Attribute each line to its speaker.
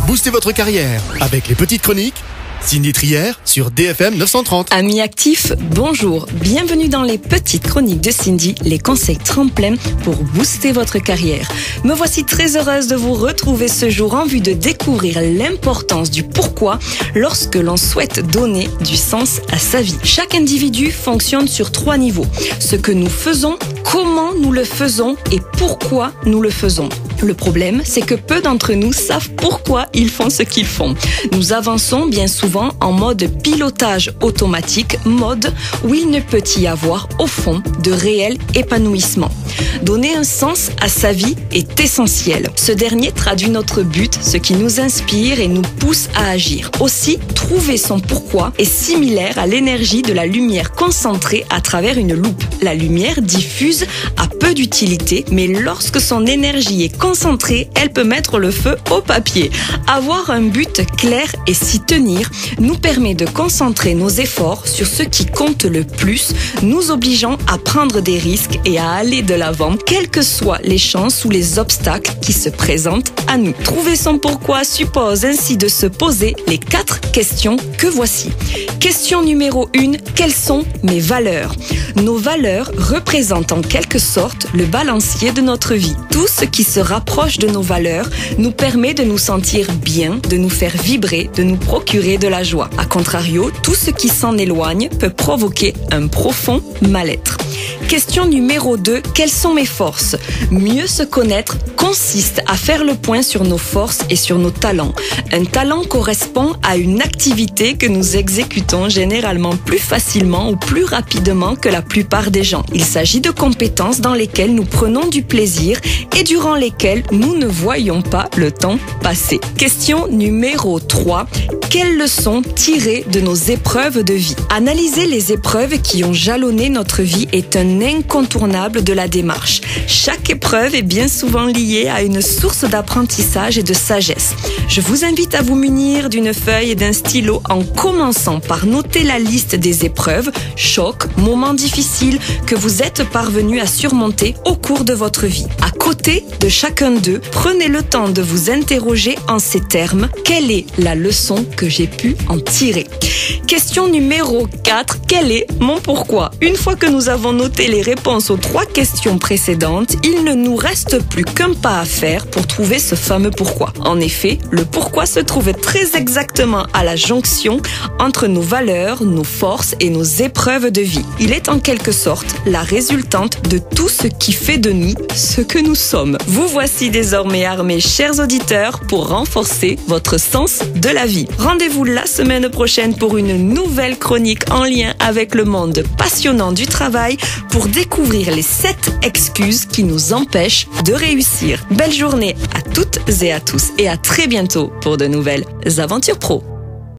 Speaker 1: Boostez votre carrière avec les petites chroniques. Cindy Trier sur DFM 930.
Speaker 2: Amis actifs, bonjour. Bienvenue dans les petites chroniques de Cindy, les conseils tremplins pour booster votre carrière. Me voici très heureuse de vous retrouver ce jour en vue de découvrir l'importance du pourquoi lorsque l'on souhaite donner du sens à sa vie. Chaque individu fonctionne sur 3 niveaux. Ce que nous faisons, comment nous le faisons et pourquoi nous le faisons. Le problème, c'est que peu d'entre nous savent pourquoi ils font ce qu'ils font. Nous avançons bien souvent en mode pilotage automatique, mode où il ne peut y avoir au fond de réel épanouissement. Donner un sens à sa vie est essentiel. Ce dernier traduit notre but, ce qui nous inspire et nous pousse à agir. Aussi, trouver son pourquoi est similaire à l'énergie de la lumière concentrée à travers une loupe. La lumière diffuse a peu d'utilité, mais lorsque son énergie est concentrée, elle peut mettre le feu au papier. Avoir un but clair et s'y tenir nous permet de concentrer nos efforts sur ce qui compte le plus, nous obligeant à prendre des risques et à aller de l'avant, quelles que soient les chances ou les obstacles qui se présentent à nous. Trouver son pourquoi suppose ainsi de se poser les 4 questions que voici. Question numéro 1, quelles sont mes valeurs ? Nos valeurs représentent en quelque sorte le balancier de notre vie. Tout ce qui se rapproche de nos valeurs nous permet de nous sentir bien, de nous faire vibrer, de nous procurer de la joie. A contrario, tout ce qui s'en éloigne peut provoquer un profond mal-être. Question numéro 2, quelles sont mes forces ? Mieux se connaître consiste à faire le point sur nos forces et sur nos talents. Un talent correspond à une activité que nous exécutons généralement plus facilement ou plus rapidement que la plupart des gens. Il s'agit de compétences dans lesquelles nous prenons du plaisir et durant lesquelles nous ne voyons pas le temps passer. Question numéro 3, quelles leçons tirer de nos épreuves de vie ? Analyser les épreuves qui ont jalonné notre vie est un incontournable de la démarche. Chaque épreuve est bien souvent liée à une source d'apprentissage et de sagesse. Je vous invite à vous munir d'une feuille et d'un stylo en commençant par noter la liste des épreuves, chocs, moments difficiles que vous êtes parvenu à surmonter au cours de votre vie. À côté de chacun d'eux, prenez le temps de vous interroger en ces termes. Quelle est la leçon que j'ai pu en tirer ? Question numéro 4, quel est mon pourquoi ? Une fois que nous avons noté les réponses aux 3 questions précédentes, il ne nous reste plus qu'un pas à faire pour trouver ce fameux pourquoi. En effet, le pourquoi se trouve très exactement à la jonction entre nos valeurs, nos forces et nos épreuves de vie. Il est en quelque sorte la résultante de tout ce qui fait de nous ce que nous sommes. Vous voici désormais armés, chers auditeurs, pour renforcer votre sens de la vie. Rendez-vous la semaine prochaine pour une nouvelle chronique en lien avec le monde passionnant du travail pour découvrir les 7 excuses qui nous empêchent de réussir. Belle journée à toutes et à tous et à très bientôt pour de nouvelles aventures pro.